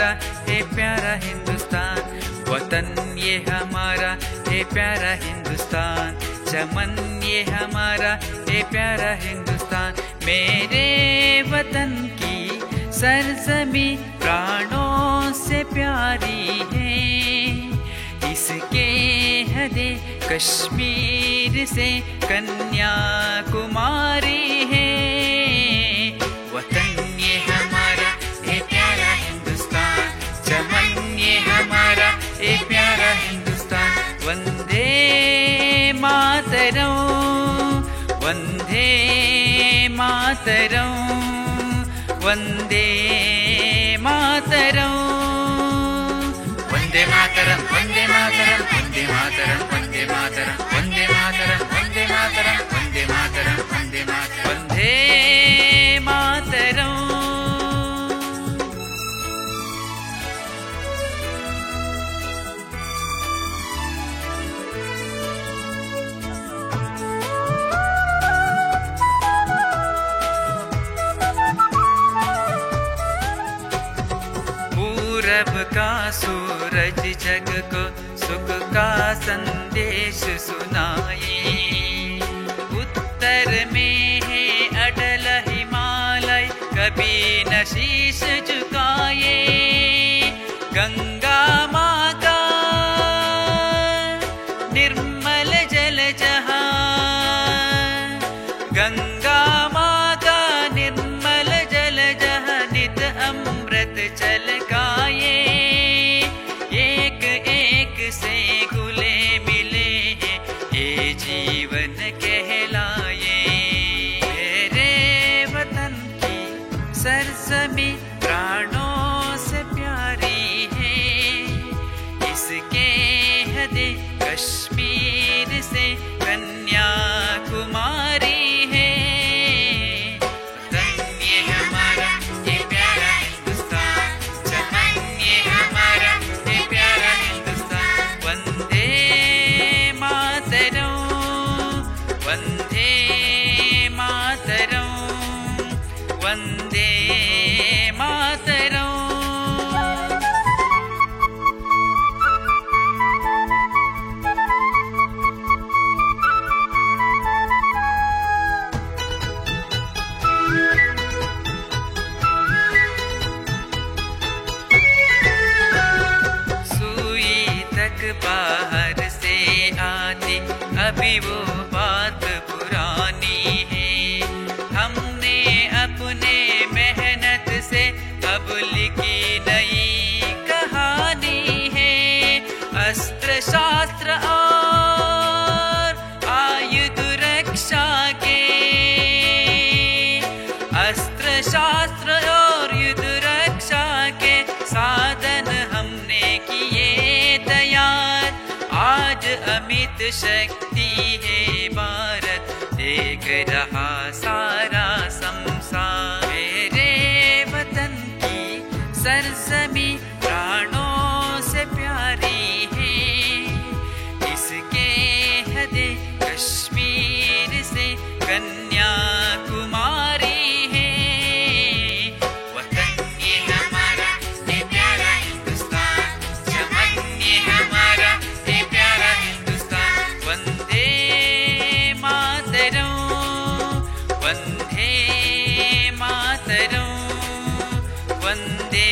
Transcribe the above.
हमारा है प्यारा हिंदुस्तान, वतन ये हमारा है प्यारा हिंदुस्तान, चमन ये हमारा है प्यारा हिंदुस्तान। मेरे वतन की सरजमी प्राणों से प्यारी है, इसके हदे कश्मीर से कन्याकुमारी है। वतन ये हमारा ये प्यारा हिंदुस्तान, चमन ये हमारा ये प्यारा हिंदुस्तान। वंदे मातरम, वंदे मातरम, वंदे मातरम, वंदे मातरम, वंदे मातरम, वंदे मातरम, वंदे मातरम, वंदे मातरम, वंदे मातरम, वंदे मातरम, वंदे मातरम, वंदे मातरम। पूरब का सूरज जग को सुख का संदेश सुनाए, उत्तर में है अटल हिमालय कभी न शीश झुकाए। गंगा माँ का निर्मल जल जहाँ, गंगा माँ का निर्मल जल जहाँ नित अमृत छलकाए। एक एक से घुले मिले हैं ये जीवन कहलाए। मेरे वतन की सरजमी प्राणों से प्यारी है, इसके हदे कश्मीर से कन्याकुमारी है। वतन ये हमारा ये प्यारा हिंदुस्तान, चमन ये हमारा ये प्यारा हिंदुस्तान। वंदे मातरम, वंदे मातरम, वंदे मातरम। बाहर से आती अभी वो बात पुरानी है, हमने अपने मेहनत से अब लिखी नई कहानी है। अस्त्र शास्त्र और आयुध रक्षा के, अस्त्र शास्त्र और युद्ध रक्षा के साधन हमने किए तैयार। आज अमित शक्ति है भारत, देख रहा सारा संसार। मेरे वतन की सरजमी प्राणों से प्यारी है, इसके हदे कश्मीर से कन्याकुमारी है। वतन ये हमारा ये प्यारा हिंदुस्तान, चमन ये हमारा ये प्यारा हिंदुस्तान। वंदे मातरम, वंदे मातरम, वंदे